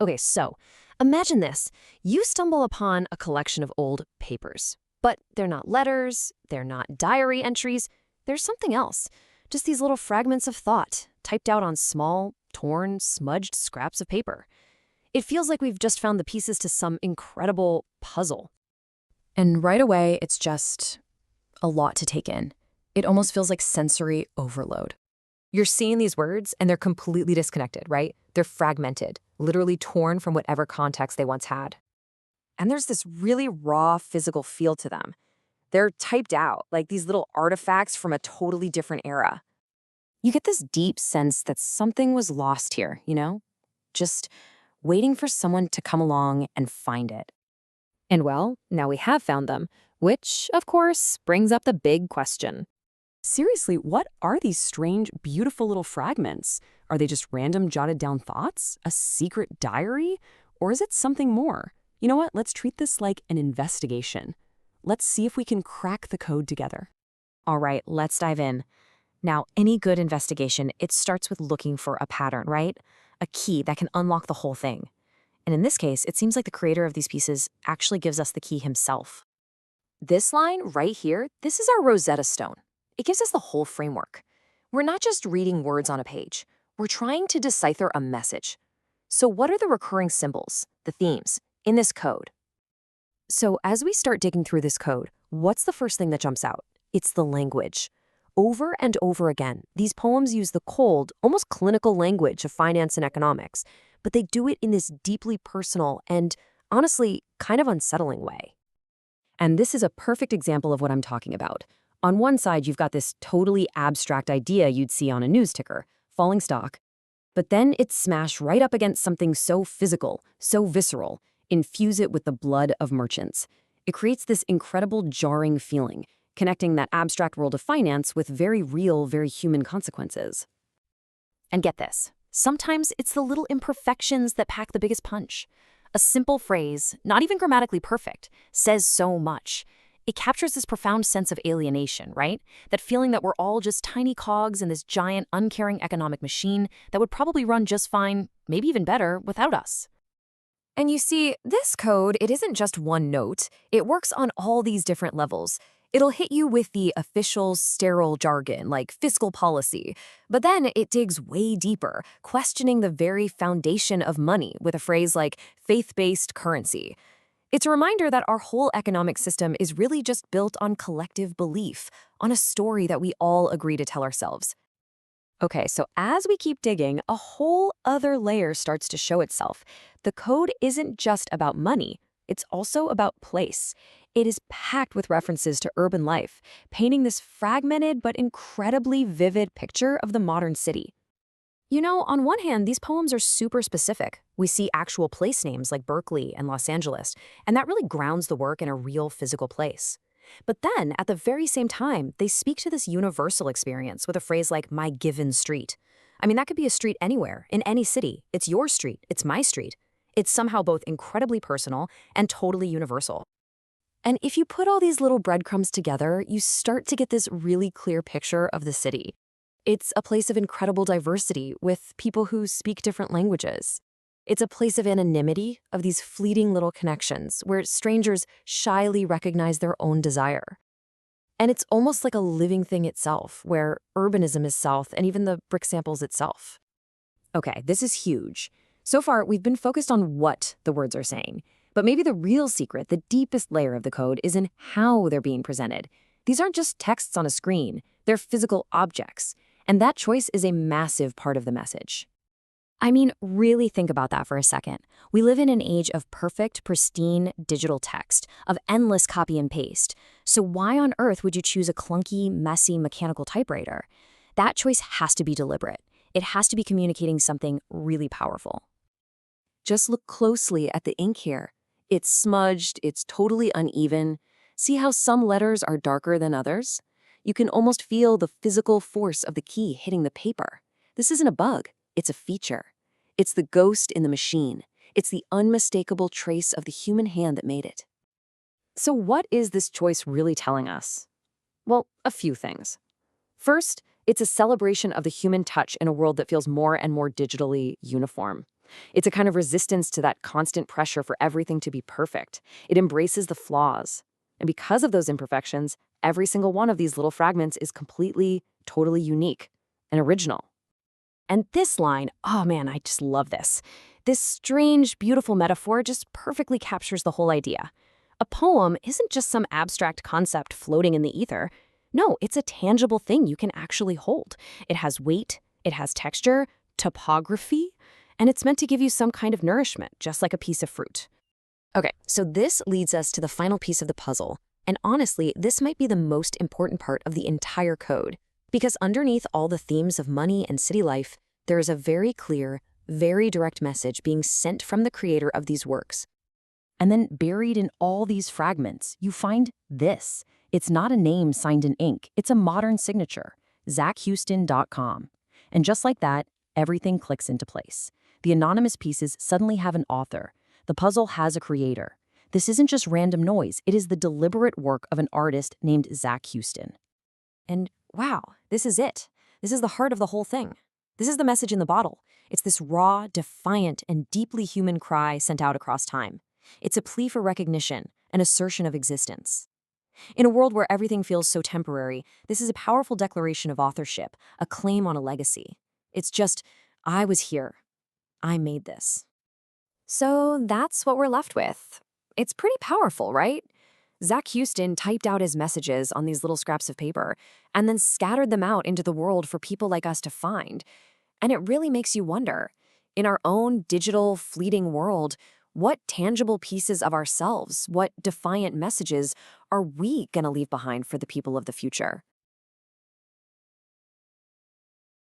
Okay, so imagine this. You stumble upon a collection of old papers, but they're not letters, they're not diary entries, there's something else. Just these little fragments of thought, typed out on small, torn, smudged scraps of paper. It feels like we've just found the pieces to some incredible puzzle. And right away, it's just a lot to take in. It almost feels like sensory overload. You're seeing these words, and they're completely disconnected, right? They're fragmented, literally torn from whatever context they once had. And there's this really raw physical feel to them. They're typed out, like these little artifacts from a totally different era. You get this deep sense that something was lost here, Just waiting for someone to come along and find it. And well, now we have found them, which, of course, brings up the big question. Seriously, what are these strange, beautiful little fragments? Are they just random jotted down thoughts? A secret diary? Or is it something more? You know what? Let's treat this like an investigation. Let's see if we can crack the code together. All right, let's dive in. Now, any good investigation, it starts with looking for a pattern, right? A key that can unlock the whole thing. And in this case, it seems like the creator of these pieces actually gives us the key himself. This line right here, this is our Rosetta Stone. It gives us the whole framework. We're not just reading words on a page. We're trying to decipher a message. So what are the recurring symbols, the themes, in this code? So as we start digging through this code, what's the first thing that jumps out? It's the language. Over and over again, these poems use the cold, almost clinical language of finance and economics, but they do it in this deeply personal and, honestly, kind of unsettling way. And this is a perfect example of what I'm talking about. On one side, you've got this totally abstract idea you'd see on a news ticker, falling stock. But then it's smashed right up against something so physical, so visceral, infuse it with the blood of merchants. It creates this incredible jarring feeling, connecting that abstract world of finance with very real, very human consequences. And get this, sometimes it's the little imperfections that pack the biggest punch. A simple phrase, not even grammatically perfect, says so much. It captures this profound sense of alienation, right? That feeling that we're all just tiny cogs in this giant, uncaring economic machine that would probably run just fine, maybe even better, without us. And you see, this code, it isn't just one note. It works on all these different levels. It'll hit you with the official, sterile jargon, like fiscal policy. But then it digs way deeper, questioning the very foundation of money with a phrase like faith-based currency. It's a reminder that our whole economic system is really just built on collective belief, on a story that we all agree to tell ourselves. Okay, so as we keep digging, a whole other layer starts to show itself. The code isn't just about money, it's also about place. It is packed with references to urban life, painting this fragmented but incredibly vivid picture of the modern city. On one hand, these poems are super specific. We see actual place names like Berkeley and Los Angeles, and that really grounds the work in a real physical place. But then, at the very same time, they speak to this universal experience with a phrase like my given street. I mean, that could be a street anywhere, in any city. It's your street, it's my street. It's somehow both incredibly personal and totally universal. And if you put all these little breadcrumbs together, you start to get this really clear picture of the city. It's a place of incredible diversity with people who speak different languages. It's a place of anonymity, of these fleeting little connections where strangers shyly recognize their own desire. And it's almost like a living thing itself, where urbanism is south and even the brick samples itself. Okay, this is huge. So far, we've been focused on what the words are saying. But maybe the real secret, the deepest layer of the code, is in how they're being presented. These aren't just texts on a screen, they're physical objects. And that choice is a massive part of the message. I mean, really think about that for a second. We live in an age of perfect, pristine digital text, of endless copy and paste. So why on earth would you choose a clunky, messy mechanical typewriter? That choice has to be deliberate. It has to be communicating something really powerful. Just look closely at the ink here. It's smudged, it's totally uneven. See how some letters are darker than others? You can almost feel the physical force of the key hitting the paper. This isn't a bug, it's a feature. It's the ghost in the machine. It's the unmistakable trace of the human hand that made it. So what is this choice really telling us? Well, a few things. First, it's a celebration of the human touch in a world that feels more and more digitally uniform. It's a kind of resistance to that constant pressure for everything to be perfect. It embraces the flaws. And because of those imperfections, every single one of these little fragments is completely, totally unique and original. And this line, oh man, I just love this. This strange, beautiful metaphor just perfectly captures the whole idea. A poem isn't just some abstract concept floating in the ether. No, it's a tangible thing you can actually hold. It has weight, it has texture, topography, and it's meant to give you some kind of nourishment, just like a piece of fruit. Okay, so this leads us to the final piece of the puzzle. And honestly, this might be the most important part of the entire code. Because underneath all the themes of money and city life, there is a very clear, very direct message being sent from the creator of these works. And then buried in all these fragments, you find this. It's not a name signed in ink. It's a modern signature, ZachHouston.com. And just like that, everything clicks into place. The anonymous pieces suddenly have an author. The puzzle has a creator. This isn't just random noise. It is the deliberate work of an artist named Zach Houston. And wow, this is it. This is the heart of the whole thing. This is the message in the bottle. It's this raw, defiant, and deeply human cry sent out across time. It's a plea for recognition, an assertion of existence. In a world where everything feels so temporary, this is a powerful declaration of authorship, a claim on a legacy. It's just, I was here. I made this. So that's what we're left with. It's pretty powerful, right? Zach Houston typed out his messages on these little scraps of paper and then scattered them out into the world for people like us to find. And it really makes you wonder, in our own digital, fleeting world, what tangible pieces of ourselves, what defiant messages are we going to leave behind for the people of the future?